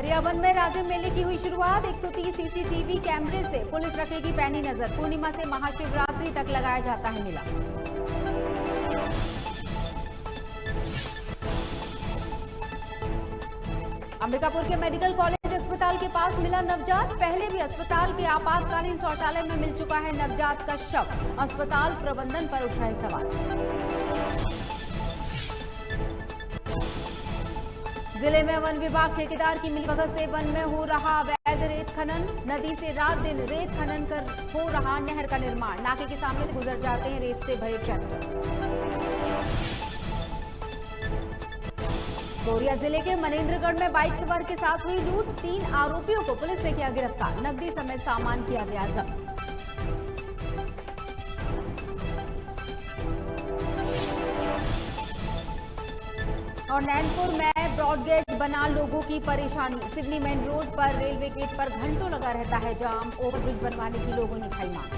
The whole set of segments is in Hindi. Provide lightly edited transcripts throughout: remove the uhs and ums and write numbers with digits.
गरियाबंद में राज्य मेले की हुई शुरुआत। 130 सीसीटीवी कैमरे से पुलिस रखेगी पैनी नजर। पूर्णिमा से महाशिवरात्रि तक लगाया जाता है मेला। अंबिकापुर के मेडिकल कॉलेज अस्पताल के पास मिला नवजात। पहले भी अस्पताल के आपातकालीन शौचालय में मिल चुका है नवजात का शव। अस्पताल प्रबंधन पर उठ रहे सवाल। जिले में वन विभाग ठेकेदार की मिलीभगत से वन में हो रहा अवैध रेत खनन। नदी से रात दिन रेत खनन कर हो रहा नहर का निर्माण। नाके के सामने से गुजर जाते हैं रेत से भरे ट्रैक्टर। कोरिया जिले के मनेन्द्रगढ़ में बाइक सवार के साथ हुई लूट। 3 आरोपियों को पुलिस ने किया गिरफ्तार। नकदी समेत सामान किया गया जब्त। और नैनपुर में ब्रॉडगेज बना लोगों की परेशानी। सिवनी मेन रोड पर रेलवे गेट पर घंटों लगा रहता है जाम। ओवरब्रिज बनवाने की लोगों ने उठाई मांग।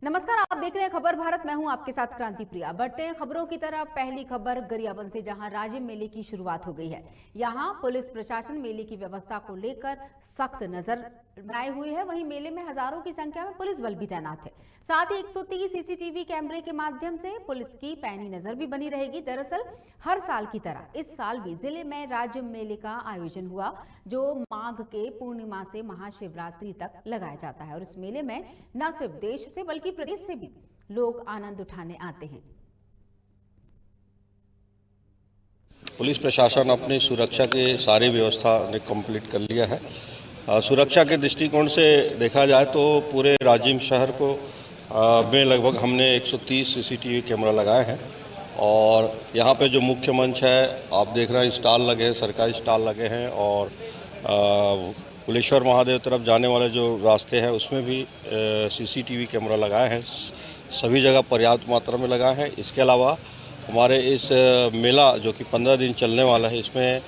नमस्कार, आप देख रहे हैं खबर भारत। मैं हूं आपके साथ क्रांति प्रिया। बढ़ते हैं खबरों की तरफ। पहली खबर गरियाबंद से, जहां राज्य मेले की शुरुआत हो गई है। यहां पुलिस प्रशासन मेले की व्यवस्था को लेकर सख्त नजर बनाए हुई है। वहीं मेले में हजारों की संख्या में पुलिस बल भी तैनात है। साथ ही 130 सीसीटीवी कैमरे के माध्यम से पुलिस की पैनी नजर भी बनी रहेगी। दरअसल हर साल की तरह इस साल भी जिले में राज्य मेले का आयोजन हुआ, जो माघ के पूर्णिमा से महाशिवरात्रि तक लगाया जाता है। और इस मेले में न सिर्फ देश से बल्कि प्रदेश से भी लोग आनंद उठाने आते हैं। पुलिस प्रशासन अपनी सुरक्षा की सारी व्यवस्था ने कंप्लीट कर लिया है। सुरक्षा के दृष्टिकोण से देखा जाए तो पूरे राजिम शहर को में लगभग हमने 130 सीसीटीवी कैमरा लगाए हैं। और यहाँ पे जो मुख्य मंच है आप देख रहे हैं, स्टॉल लगे हैं, सरकारी स्टॉल लगे हैं। और कुलेश्वर महादेव तरफ जाने वाले जो रास्ते हैं उसमें भी सीसीटीवी कैमरा लगाए हैं। सभी जगह पर्याप्त मात्रा में लगाए हैं। इसके अलावा हमारे इस मेला जो कि 15 दिन चलने वाला है, इसमें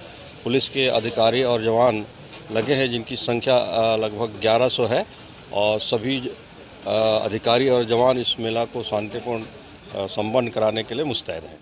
पुलिस के अधिकारी और जवान लगे हैं, जिनकी संख्या लगभग 1100 है। और सभी अधिकारी और जवान इस मेला को शांतिपूर्ण संपन्न कराने के लिए मुस्तैद हैं।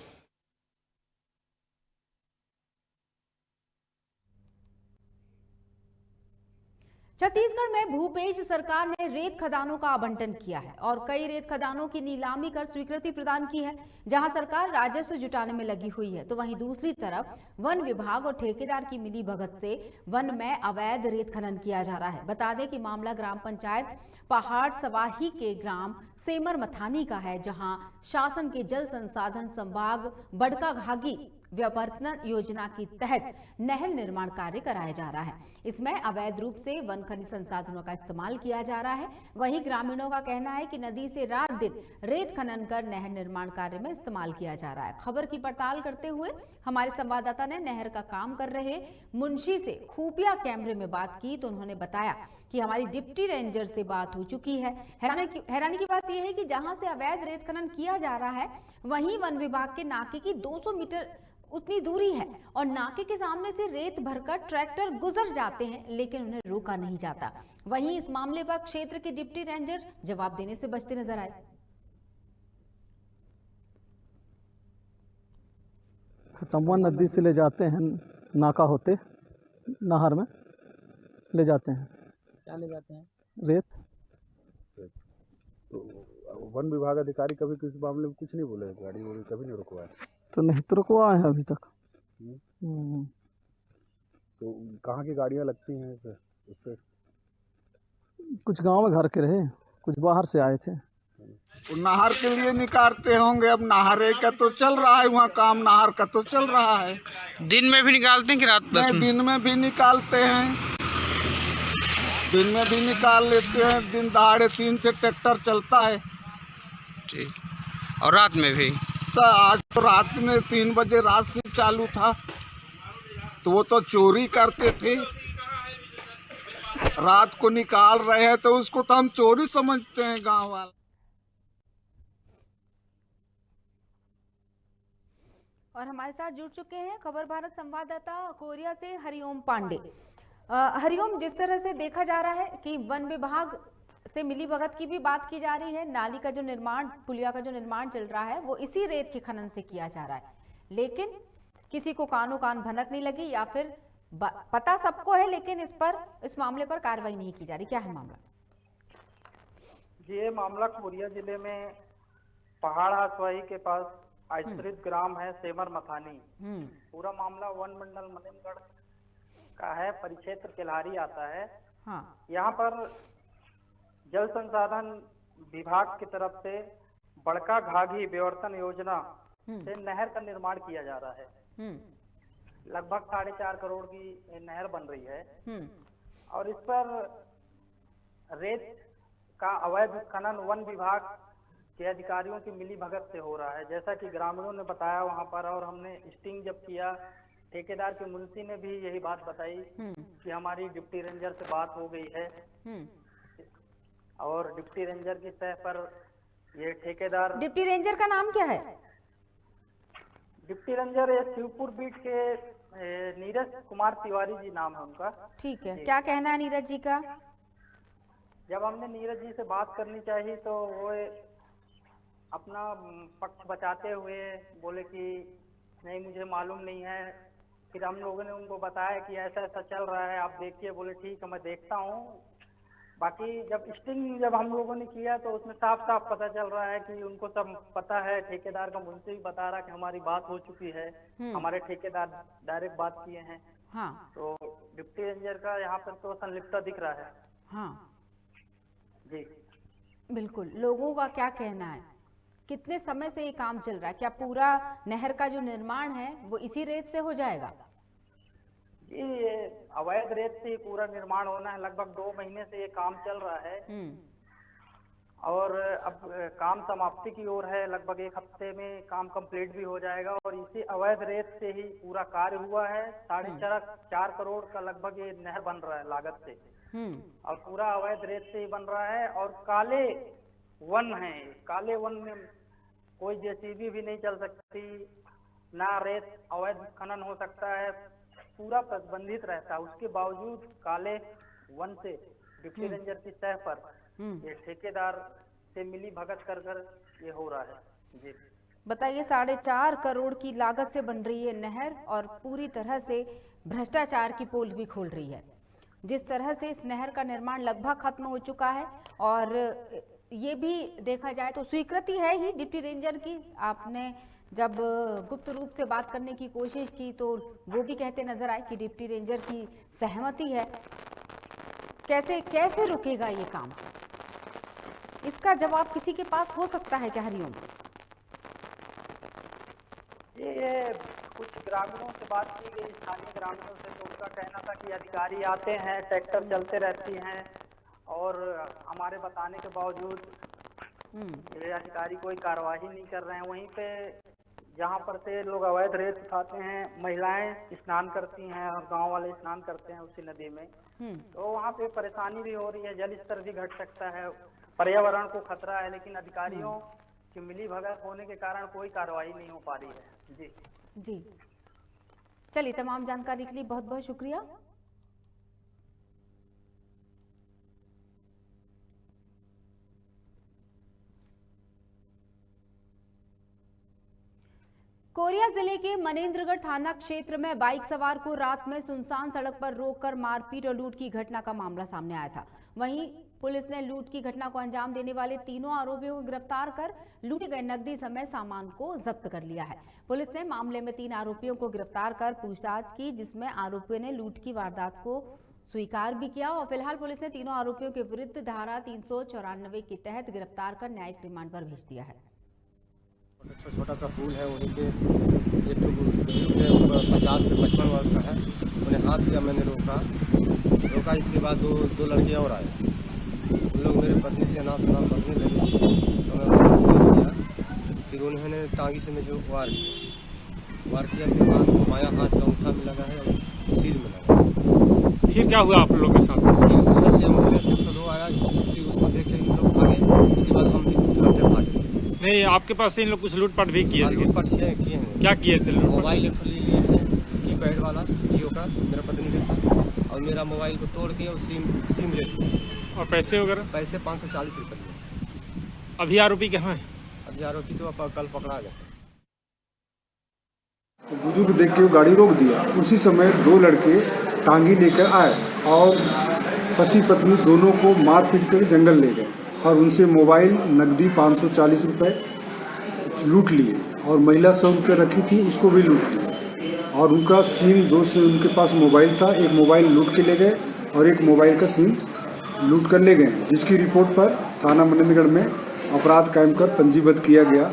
छत्तीसगढ़ में भूपेश सरकार ने रेत खदानों का आवंटन किया है और कई रेत खदानों की नीलामी कर स्वीकृति प्रदान की है। जहां सरकार राजस्व जुटाने में लगी हुई है, तो वहीं दूसरी तरफ वन विभाग और ठेकेदार की मिलीभगत से वन में अवैध रेत खनन किया जा रहा है। बता दें कि मामला ग्राम पंचायत पहाड़ सवाही के ग्राम सेमर मथानी का है, जहां शासन के जल संसाधन संभाग बड़काघागी व्यावर्तन योजना के तहत नहर निर्माण कार्य कराया जा रहा है। इसमें अवैध रूप से वन खनिज संसाधनों का इस्तेमाल किया जा रहा है। वहीं ग्रामीणों का कहना है कि नदी से रात दिन रेत खनन कर नहर निर्माण कार्य में इस्तेमाल किया जा रहा है। खबर की पड़ताल करते हुए हमारे संवाददाता ने नहर का काम कर रहे मुंशी से खुफिया कैमरे में बात की, तो उन्होंने बताया कि हमारी डिप्टी रेंजर से बात हो चुकी है। हैरानी की बात यह है कि जहां से अवैध रेत खनन किया जा रहा है, वहीं वन विभाग के नाके की 200 मीटर उतनी दूरी है और नाके के सामने से रेत भरकर ट्रैक्टर गुजर जाते हैं, लेकिन उन्हें रोका नहीं जाता। वहीं इस मामले पर क्षेत्र के डिप्टी रेंजर जवाब देने से बचते नजर आए। खतम्मा नदी से ले जाते हैं, नाका होते नहर में ले जाते हैं। क्या ले जाते हैं? रेत। तो वन विभाग अधिकारी कभी किसी मामले में कुछ नहीं बोले? गाड़ी वाड़ी कभी नहीं रुकवाया? तो नहीं तो रुकवाए हैं अभी तक। तो कहाँ की गाड़ियाँ लगती हैं उस पे? कुछ गांव में घर के रहे, कुछ बाहर से आए थे। नहर के लिए निकालते होंगे। अब नहर का तो चल रहा है, वहाँ काम नहर का तो चल रहा है। दिन में भी निकालते हैं कि रात में? दिन में भी निकालते हैं, दिन में भी निकाल लेते हैं। दिन दहाड़े 3 से ट्रैक्टर चलता है। ठीक। और रात में भी? तो आज तो रात में 3 बजे रात से चालू था, तो वो तो चोरी करते थे। रात को निकाल रहे हैं तो उसको तो हम चोरी समझते हैं गांव वाले। और हमारे साथ जुड़ चुके हैं खबर भारत संवाददाता कोरिया से हरिओम पांडे। हरिओम, जिस तरह से देखा जा रहा है कि वन विभाग से मिलीभगत की भी बात की जा रही है। नाली का जो निर्माण, पुलिया का जो निर्माण चल रहा है वो इसी रेत के खनन से किया जा रहा है, लेकिन किसी को कानो कान भनक नहीं लगी, या फिर पता सबको है लेकिन इस मामले पर कार्रवाई नहीं की जा रही। क्या है मामला? ये मामला कोरिया जिले में पहाड़ हासवाही के पास आश्रित ग्राम है सेमर मथानी। पूरा मामला वन मंडल मनेमगढ़ का है, परिक्षेत्र केल्हारी आता है। हाँ। यहाँ पर जल संसाधन विभाग की तरफ से बड़का घाघी विवर्तन योजना से नहर का निर्माण किया जा रहा है। लगभग 4.5 करोड़ की नहर बन रही है और इस पर रेत का अवैध खनन वन विभाग के अधिकारियों की मिली भगत से हो रहा है, जैसा कि ग्रामीणों ने बताया वहां पर। और हमने स्टिंग जब किया, ठेकेदार के मुंशी ने भी यही बात बताई कि हमारी डिप्टी रेंजर से बात हो गई है और डिप्टी रेंजर की सतह पर ये ठेकेदार। डिप्टी रेंजर का नाम क्या है? डिप्टी रेंजर ये शिवपुर बीट के नीरज कुमार तिवारी जी नाम है उनका। ठीक है, क्या कहना है नीरज जी का? जब हमने नीरज जी से बात करनी चाहिए तो वो अपना पक्ष बचाते हुए बोले कि नहीं मुझे मालूम नहीं है। फिर हम लोगों ने उनको बताया कि ऐसा ऐसा चल रहा है, आप देखिए। बोले ठीक है मैं देखता हूँ। बाकी जब हम लोगों ने किया तो उसमें साफ साफ पता चल रहा है कि उनको सब पता है। ठेकेदार का मुंशी भी बता रहा कि हमारी बात हो चुकी है, हमारे ठेकेदार डायरेक्ट बात किए हैं। हाँ। तो डिप्टी रेंजर का यहाँ पर तो संलिप्तता दिख रहा है। हाँ जी बिल्कुल। लोगों का क्या कहना है, कितने समय से ये काम चल रहा है? क्या पूरा नहर का जो निर्माण है वो इसी रेत से हो जाएगा? जी ये अवैध रेत से ही पूरा निर्माण होना है। लगभग 2 महीने से ये काम चल रहा है और अब काम समाप्ति की ओर है। लगभग 1 हफ्ते में काम कंप्लीट भी हो जाएगा और इसी अवैध रेत से ही पूरा कार्य हुआ है। 4.5 करोड़ का लगभग ये नहर बन रहा है लागत से और पूरा अवैध रेत से ही बन रहा है। और काले वन है, काले वन में कोई जेसीबी भी नहीं चल सकती, ना रेत अवैध खनन हो सकता है, पूरा प्रतिबंधित रहता है। उसके बावजूद काले वन से डिप्टी रेंजर की सतह पर ये ठेकेदार से मिली भगत कर ये हो रहा है। जी बताइए, 4.5 करोड़ की लागत से बन रही है नहर और पूरी तरह से भ्रष्टाचार की पोल भी खोल रही है। जिस तरह से इस नहर का निर्माण लगभग खत्म हो चुका है और ये भी देखा जाए तो स्वीकृति है ही डिप्टी रेंजर की। आपने जब गुप्त रूप से बात करने की कोशिश की तो वो भी कहते नजर आए कि डिप्टी रेंजर की सहमति है। कैसे रुकेगा ये काम? इसका जवाब किसी के पास हो सकता है क्या? हरिओम, ये कुछ ग्रामीणों से बात की गई, स्थानीय ग्रामीणों से, तो उनका कहना था कि अधिकारी आते हैं, ट्रैक्टर चलते रहती हैं और हमारे बताने के बावजूद ये अधिकारी कोई कार्रवाई नहीं कर रहे हैं। वहीं पे जहाँ पर से लोग अवैध रेत उठाते हैं, महिलाएं स्नान करती हैं और गांव वाले स्नान करते हैं उसी नदी में, तो वहाँ पे परेशानी भी हो रही है। जल स्तर भी घट सकता है, पर्यावरण को खतरा है, लेकिन अधिकारियों की मिली भगत होने के कारण कोई कार्रवाई नहीं हो पा रही है। जी चलिए, तमाम जानकारी के लिए बहुत बहुत शुक्रिया। कोरिया जिले के मनेंद्रगढ़ थाना क्षेत्र में बाइक सवार को रात में सुनसान सड़क पर रोककर मारपीट और लूट की घटना का मामला सामने आया था। वहीं पुलिस ने लूट की घटना को अंजाम देने वाले तीनों आरोपियों को गिरफ्तार कर लूटे गए नकदी समेत सामान को जब्त कर लिया है। पुलिस ने मामले में 3 आरोपियों को गिरफ्तार कर पूछताछ की, जिसमें आरोपियों ने लूट की वारदात को स्वीकार भी किया और फिलहाल पुलिस ने तीनों आरोपियों के विरुद्ध धारा 394 के तहत गिरफ्तार कर न्यायिक रिमांड पर भेज दिया है। छोटा सा पुल है, वहीं पे एक तो 50 से 55 वर्ष का है, उन्हें हाथ दिया, मैंने रोका। इसके बाद दो लड़के और आए, उन लोग मेरे पत्नी से नाम सुनाम करने लगे, तो मैं उसका विरोध किया। फिर उन्होंने टांगी से मुझे वार किया। फिर बायां हाथ का अंगूठा में लगा है और सिर में लगा है। फिर क्या हुआ आप लोगों के साथ? फिर उधर से एम्बुलेंस 102 आया, फिर उसको देख के इन लोग भागे। इसके बाद हम भी तुरंत भागे। नहीं, आपके पास से इन लोग कुछ लूटपाट भी किए थे? लूटपाट किए हैं। क्या किए थे? मोबाइल एक लिए हैं, कीपैड वाला जियो का, मेरा पत्नी का था, और मेरा मोबाइल को तोड़ के और सिम ले लिया। और पैसे वगैरह? पैसे 540 रुपये लिए। अभी आरोपी कहाँ है? अभी आरोपी तो कल पकड़ा गया सर। तो बुजुर्ग देख के वो गाड़ी रोक दिया। उसी समय दो लड़के टांगी लेकर आए और पति पत्नी दोनों को मार पीट कर जंगल ले गए और उनसे मोबाइल, नकदी 540 रुपये लूट लिए और महिला 100 रुपये रखी थी उसको भी लूट लिए और उनका सिम, दो से उनके पास मोबाइल था, एक मोबाइल लूट के ले गए और एक मोबाइल का सिम लूट कर ले गए, जिसकी रिपोर्ट पर थाना मनेंद्रगढ़ में अपराध कायम कर पंजीबद्ध किया गया।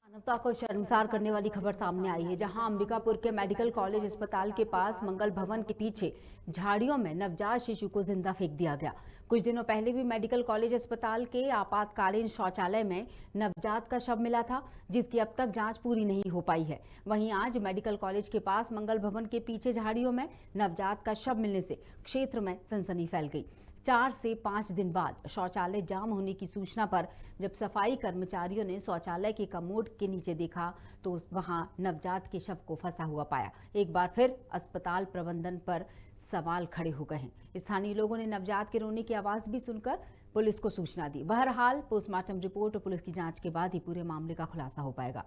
मानवता को शर्मसार करने वाली खबर सामने आई है, जहां अंबिकापुर के मेडिकल कॉलेज अस्पताल के पास मंगल भवन के पीछे झाड़ियों में नवजात शिशु को जिंदा फेंक दिया गया। कुछ दिनों पहले भी मेडिकल कॉलेज अस्पताल के आपातकालीन शौचालय में नवजात का शव मिला था, जिसकी अब तक जांच पूरी नहीं हो पाई है। वहीं आज मेडिकल कॉलेज के पास मंगल भवन के पीछे झाड़ियों में नवजात का शव मिलने से क्षेत्र में सनसनी फैल गई। 4 से 5 दिन बाद शौचालय जाम होने की सूचना पर जब सफाई कर्मचारियों ने शौचालय के कमोड के नीचे देखा तो वहां नवजात के शव को फंसा हुआ पाया। एक बार फिर अस्पताल प्रबंधन पर सवाल खड़े हो गए हैं। स्थानीय लोगों ने नवजात के रोने की आवाज भी सुनकर पुलिस को सूचना दी। बहरहाल पोस्टमार्टम रिपोर्ट और पुलिस की जांच के बाद ही पूरे मामले का खुलासा हो पाएगा।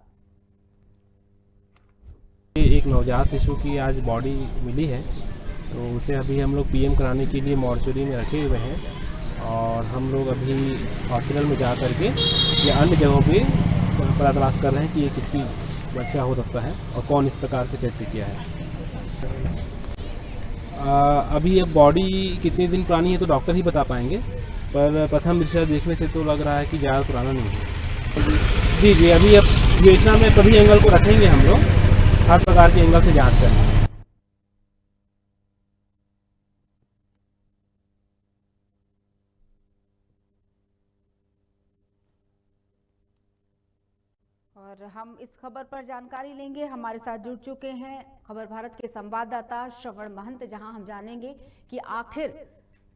एक नवजात शिशु की आज बॉडी मिली है, तो उसे अभी हम लोग पीएम कराने के लिए मॉर्चरी में रखे हुए हैं और हम लोग अभी हॉस्पिटल में जा करके या अन्य जगहों पे पता तलाश कर रहे हैं कि ये किसकी बच्चा हो सकता है और कौन इस प्रकार से कृत्य किया है। अभी ये बॉडी कितने दिन पुरानी है तो डॉक्टर ही बता पाएंगे, पर प्रथम दृष्टया देखने से तो लग रहा है कि ज़्यादा पुराना नहीं है। जी, अभी अब विवेचना में सभी एंगल को रखेंगे हम लोग, हर प्रकार के एंगल से जाँच करेंगे। और हम इस खबर पर जानकारी लेंगे। हमारे साथ जुड़ चुके हैं खबर भारत के संवाददाता श्रवण महंत, जहां हम जानेंगे कि आखिर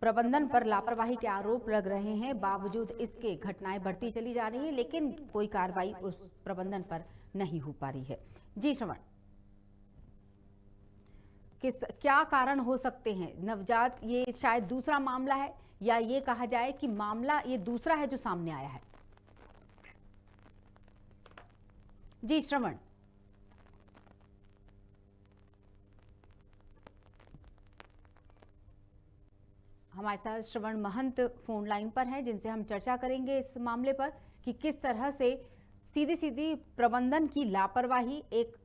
प्रबंधन पर लापरवाही के आरोप लग रहे हैं, बावजूद इसके घटनाएं बढ़ती चली जा रही है, लेकिन कोई कार्रवाई उस प्रबंधन पर नहीं हो पा रही है। जी श्रवण, क्या कारण हो सकते हैं? नवजात ये शायद दूसरा मामला है या ये कहा जाए कि मामला ये दूसरा है जो सामने आया है? जी श्रवण, हमारे साथ श्रवण महंत फोन लाइन पर हैं, जिनसे हम चर्चा करेंगे इस मामले पर कि किस तरह से सीधी सीधी प्रबंधन की लापरवाही, एक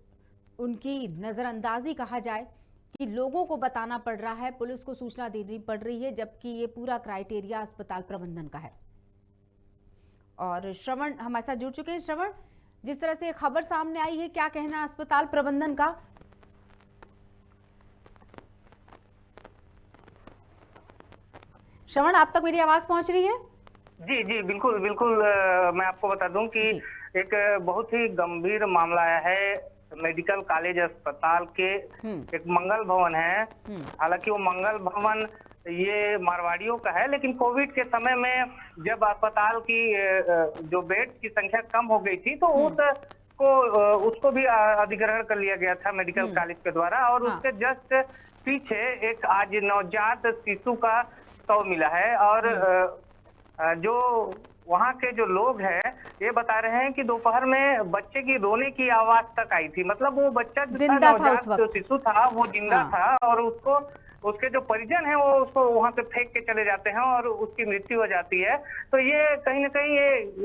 उनकी नजरअंदाजी कहा जाए कि लोगों को बताना पड़ रहा है, पुलिस को सूचना देनी पड़ रही है, जबकि ये पूरा क्राइटेरिया अस्पताल प्रबंधन का है। और श्रवण हमारे साथ जुड़ चुके हैं। श्रवण, जिस तरह से खबर सामने आई है, क्या कहना है अस्पताल प्रबंधन का? श्रवण, आप तक मेरी आवाज पहुंच रही है? जी जी बिल्कुल बिल्कुल। मैं आपको बता दूं कि एक बहुत ही गंभीर मामला आया है मेडिकल कॉलेज अस्पताल के। एक मंगल भवन है, हालांकि वो मंगल भवन ये मारवाड़ियों का है, लेकिन कोविड के समय में जब अस्पताल की जो बेड की संख्या कम हो गई थी तो उसको भी अधिग्रहण कर लिया गया था मेडिकल कॉलेज के द्वारा। और उसके जस्ट पीछे एक आज नवजात शिशु का शव मिला है और जो वहाँ के जो लोग हैं ये बता रहे हैं कि दोपहर में बच्चे की रोने की आवाज तक आई थी। मतलब वो बच्चा जो शिशु था वो जिंदा था और उसके जो परिजन हैं वो उसको वहां से फेंक के चले जाते हैं और उसकी मृत्यु हो जाती है। तो ये कहीं ना कहीं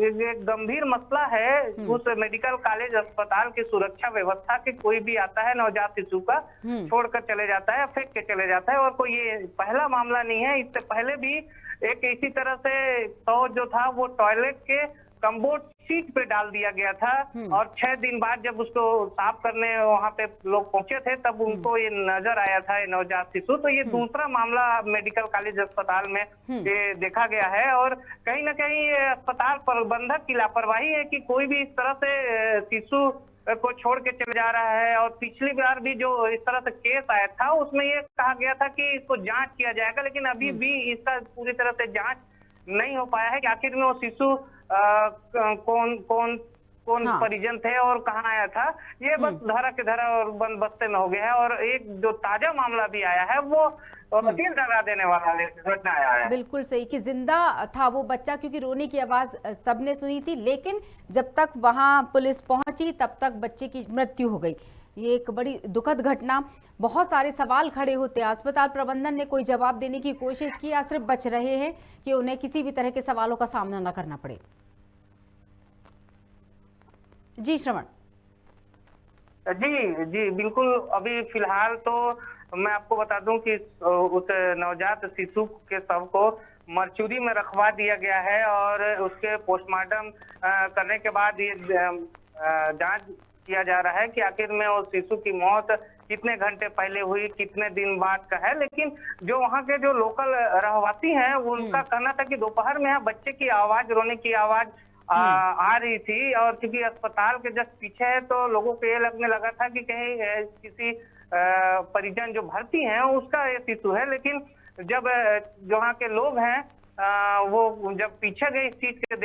ये गंभीर मसला है उस मेडिकल कॉलेज अस्पताल की सुरक्षा व्यवस्था की। कोई भी आता है नवजात शिशु का छोड़कर चले जाता है, फेंक के चले जाता है। और कोई ये पहला मामला नहीं है, इससे पहले भी एक इसी तरह से जो था वो टॉयलेट के कम्बोर्ड सीट पे डाल दिया गया था और 6 दिन बाद जब उसको साफ करने वहां पे लोग पहुंचे थे तब उनको ये नजर आया था ये नवजात शिशु। तो ये दूसरा मामला मेडिकल कॉलेज अस्पताल में ये देखा गया है और कहीं ना कहीं ये अस्पताल प्रबंधक की लापरवाही है कि कोई भी इस तरह से शिशु को छोड़ के चले जा रहा है। और पिछली बार भी जो इस तरह से केस आया था उसमें ये कहा गया था कि इसको जांच किया जाएगा, लेकिन अभी भी इसका पूरी तरह से जांच नहीं हो पाया है कि आखिर में वो शिशु कौन परिजन थे और कहाँ आया था, ये बस धरा के धरा और बंद बस्ते में हो गया है। और एक जो ताजा मामला भी आया है वो दिल दहला देने वाला घटना आया है। बिल्कुल सही कि जिंदा था वो बच्चा, क्योंकि रोने की आवाज सबने सुनी थी, लेकिन जब तक वहां पुलिस पहुंची तब तक बच्चे की मृत्यु हो गई। ये एक बड़ी दुखद घटना। बहुत सारे सवाल खड़े होते हैं। अस्पताल प्रबंधन ने कोई जवाब देने की कोशिश की या सिर्फ बच रहे हैं कि उन्हें किसी भी तरह के सवालों का सामना न करना पड़े? जी श्रवण। जी बिल्कुल। अभी फिलहाल तो मैं आपको बता दूं कि उस नवजात शिशु के शव को मरचुरी में रखवा दिया गया है और उसके पोस्टमार्टम करने के बाद ये जांच किया जा रहा है कि आखिर में उस शिशु की मौत कितने घंटे पहले हुई, कितने दिन बाद का है। लेकिन जो वहाँ के जो लोकल रहवासी हैं उनका कहना था कि दोपहर में यहाँ बच्चे की आवाज, रोने की आवाज आ रही थी और क्योंकि अस्पताल के जस्ट पीछे है तो लोगों को ये लगने लगा था कि कहीं किसी परिजन जो भर्ती हैं उसका ये शिशु है। लेकिन जब जो वहाँ के लोग हैं वो जब पीछे गए इस चीज के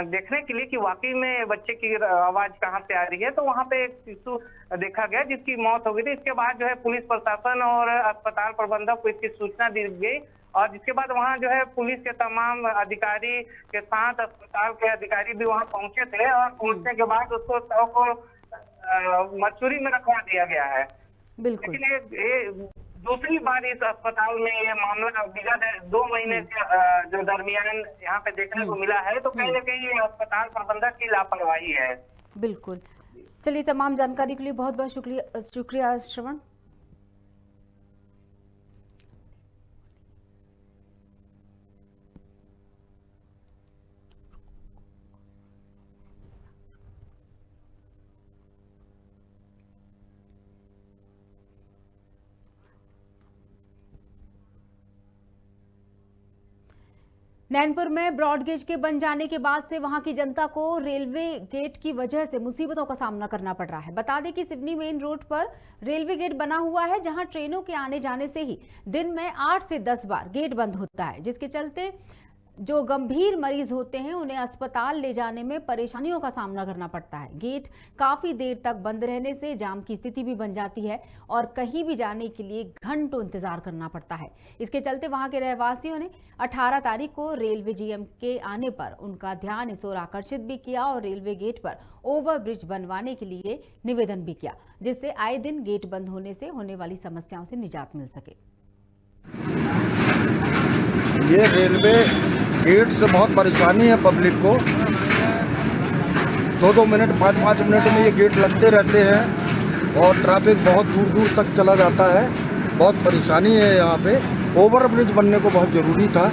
देखने के लिए कि वाकई में बच्चे की आवाज कहाँ से आ रही है, तो वहाँ पे एक शिशु देखा गया जिसकी मौत हो गई थी। इसके बाद जो है पुलिस प्रशासन और अस्पताल प्रबंधक को इसकी सूचना दी गई और जिसके बाद वहाँ जो है पुलिस के तमाम अधिकारी के साथ अस्पताल के अधिकारी भी वहाँ पहुंचे थे और पहुंचने के बाद उसको शव को मरचुरी में रखवा दिया गया है। बिल्कुल। लेकिन ये दूसरी बार इस अस्पताल में ये मामला विगत 2 महीने के जो दरमियान यहाँ पे देखने को मिला है, तो कहीं ना कहीं ये अस्पताल प्रबंधक की लापरवाही है। बिल्कुल। चलिए, तमाम जानकारी के लिए बहुत बहुत शुक्रिया श्रवण। नैनपुर में ब्रॉडगेज के बन जाने के बाद से वहां की जनता को रेलवे गेट की वजह से मुसीबतों का सामना करना पड़ रहा है। बता दें कि सिवनी मेन रोड पर रेलवे गेट बना हुआ है, जहां ट्रेनों के आने जाने से ही दिन में 8 से 10 बार गेट बंद होता है, जिसके चलते जो गंभीर मरीज होते हैं उन्हें अस्पताल ले जाने में परेशानियों का सामना करना पड़ता है। गेट काफी देर तक बंद रहने से जाम की स्थिति भी बन जाती है और कहीं भी जाने के लिए घंटों इंतजार करना पड़ता है। इसके चलते वहां के रहवासियों ने 18 तारीख को रेलवे जीएम के आने पर उनका ध्यान इस ओर आकर्षित भी किया और रेलवे गेट पर ओवरब्रिज बनवाने के लिए निवेदन भी किया, जिससे आए दिन गेट बंद होने से होने वाली समस्याओं से निजात मिल सके। ये रेलवे गेट से बहुत परेशानी है पब्लिक को। 2-2 मिनट 5-5 मिनट में ये गेट लगते रहते हैं और ट्रैफिक बहुत दूर दूर तक चला जाता है। बहुत परेशानी है यहाँ पे। ओवरब्रिज बनने को बहुत ज़रूरी था।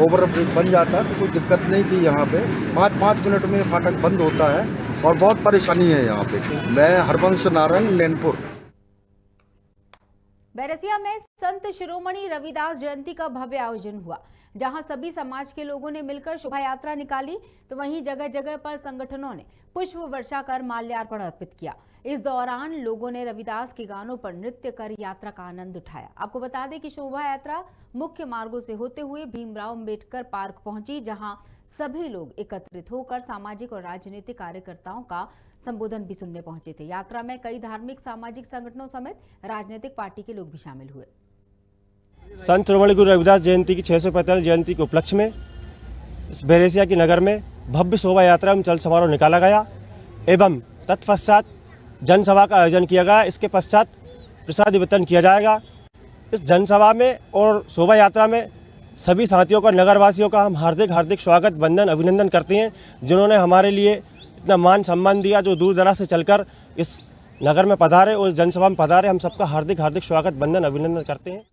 ओवरब्रिज बन जाता तो कोई दिक्कत नहीं थी। यहाँ पे 5-5 मिनट में फाटक बंद होता है और बहुत परेशानी है यहाँ पे। मैं हरबंश नारायण, नैनपुर। बैरसिया में संत शिरोमणि रविदास जयंती का भव्य आयोजन हुआ, जहां सभी समाज के लोगों ने मिलकर शोभा यात्रा निकाली, तो वहीं जगह जगह पर संगठनों ने पुष्प वर्षा कर माल्यार्पण अर्पित किया। इस दौरान लोगों ने रविदास के गानों पर नृत्य कर यात्रा का आनंद उठाया। आपको बता दें कि शोभा यात्रा मुख्य मार्गों से होते हुए भीमराव अंबेडकर पार्क पहुंची, जहां सभी लोग एकत्रित होकर सामाजिक और राजनीतिक कार्यकर्ताओं का संबोधन भी सुनने पहुंचे थे। यात्रा में कई धार्मिक सामाजिक संगठनों समेत राजनीतिक पार्टी के लोग भी शामिल हुए। संत शिरोमणि गुरु रविदास जयंती की 645 जयंती के उपलक्ष्य में इस बैरसिया के नगर में भव्य शोभा यात्रा एवं चल समारोह निकाला गया एवं तत्पश्चात जनसभा का आयोजन किया गया। इसके पश्चात प्रसाद वितरण किया जाएगा। इस जनसभा में और शोभा यात्रा में सभी साथियों का, नगरवासियों का हम हार्दिक स्वागत, वंदन, अभिनंदन करते हैं, जिन्होंने हमारे लिए इतना मान सम्मान दिया, जो दूर दराज से चलकर इस नगर में पधारे और जनसभा में पधारे। हम सबका हार्दिक स्वागत, वंदन, अभिनंदन करते हैं।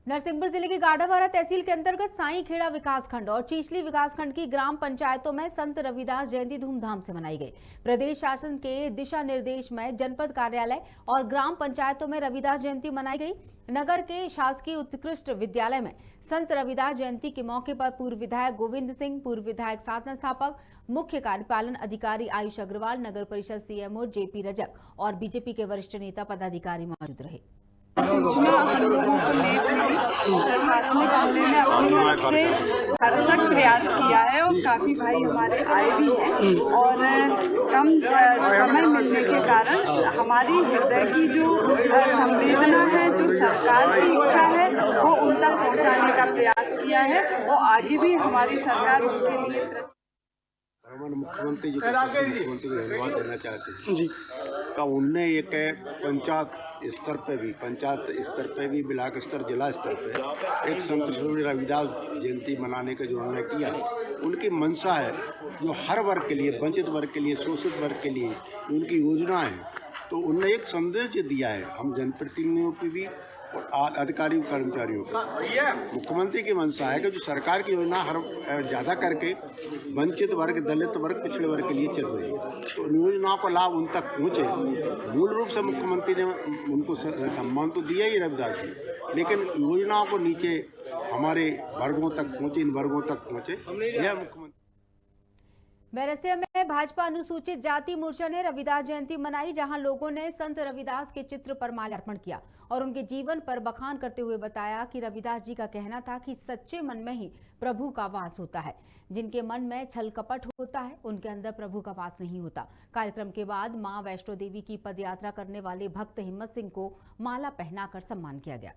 नरसिंहपुर जिले के गाड़ावारा तहसील के अंतर्गत साईखेड़ा विकासखंड और चीचली विकासखंड की ग्राम पंचायतों में संत रविदास जयंती धूमधाम से मनाई गई। प्रदेश शासन के दिशा निर्देश में जनपद कार्यालय और ग्राम पंचायतों में रविदास जयंती मनाई गई। नगर के शासकीय उत्कृष्ट विद्यालय में संत रविदास जयंती के मौके पर पूर्व विधायक गोविंद सिंह, पूर्व विधायक साधना स्थापक, मुख्य कार्यपालन अधिकारी आयुष अग्रवाल, नगर परिषद सीएमओ जेपी रजक और बीजेपी के वरिष्ठ नेता पदाधिकारी मौजूद रहे। सूचना हम लोगों को ली थी प्रशासनिक अमले ने अपनी तरफ से भरसक प्रयास किया है और काफ़ी भाई हमारे आए भी हैं और कम समय मिलने के कारण हमारी हृदय की जो संवेदना है, जो सरकार की इच्छा है, वो उन तक पहुंचाने का प्रयास किया है और आगे भी हमारी सरकार उसके लिए मुख्यमंत्री जी मुख्यमंत्री को धन्यवाद देना चाहते हैं जी का उनने एक पंचायत स्तर पे भी ब्लॉक स्तर जिला स्तर पे एक संत श्री रविदास जयंती मनाने का जो उन्होंने किया है, उनकी मंशा है जो हर वर्ग के लिए, वंचित वर्ग के लिए, शोषित वर्ग के लिए उनकी योजना है। तो उनने एक संदेश दिया है हम जनप्रतिनिधियों की भी और अधिकारियों कर्मचारियों को। मुख्यमंत्री की मंशा है कि जो सरकार की योजना हर ज़्यादा करके वंचित वर्ग, दलित वर्ग, पिछड़े वर्ग के लिए चल रही है, तो योजनाओं का लाभ उन तक पहुँचे। मूल रूप से मुख्यमंत्री ने उनको सम्मान तो दिया ही रविदास जी, लेकिन योजनाओं को नीचे हमारे वर्गों तक पहुँचे, इन वर्गों तक पहुँचे, यह मुख्यमंत्री। बैरसिया में भाजपा अनुसूचित जाति मोर्चा ने रविदास जयंती मनाई, जहां लोगों ने संत रविदास के चित्र पर माल्यार्पण किया और उनके जीवन पर बखान करते हुए बताया कि रविदास जी का कहना था कि सच्चे मन में ही प्रभु का वास होता है। जिनके मन में छल कपट होता है उनके अंदर प्रभु का वास नहीं होता। कार्यक्रम के बाद मां वैष्णो देवी की पदयात्रा करने वाले भक्त हिम्मत सिंह को माला पहनाकर सम्मान किया गया।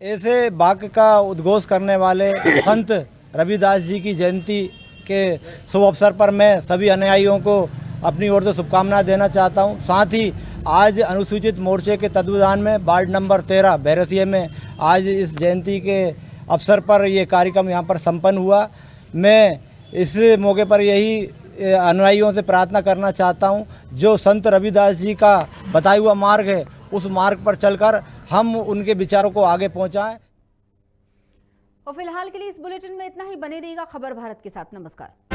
ऐसे वाक्य का उद्घोष करने वाले संत रविदास जी की जयंती के शुभ अवसर पर मैं सभी अनुयायियों को अपनी ओर से शुभकामनाएं देना चाहता हूं। साथ ही आज अनुसूचित मोर्चे के तत्वावधान में वार्ड नंबर 13 बैरसिया में आज इस जयंती के अवसर पर ये कार्यक्रम यहां पर संपन्न हुआ। मैं इस मौके पर यही अनुयायियों से प्रार्थना करना चाहता हूं, जो संत रविदास जी का बताया हुआ मार्ग है उस मार्ग पर चलकर हम उनके विचारों को आगे पहुंचाएं। और फिलहाल के लिए इस बुलेटिन में इतना ही। बने रहिएगा खबर भारत के साथ। नमस्कार।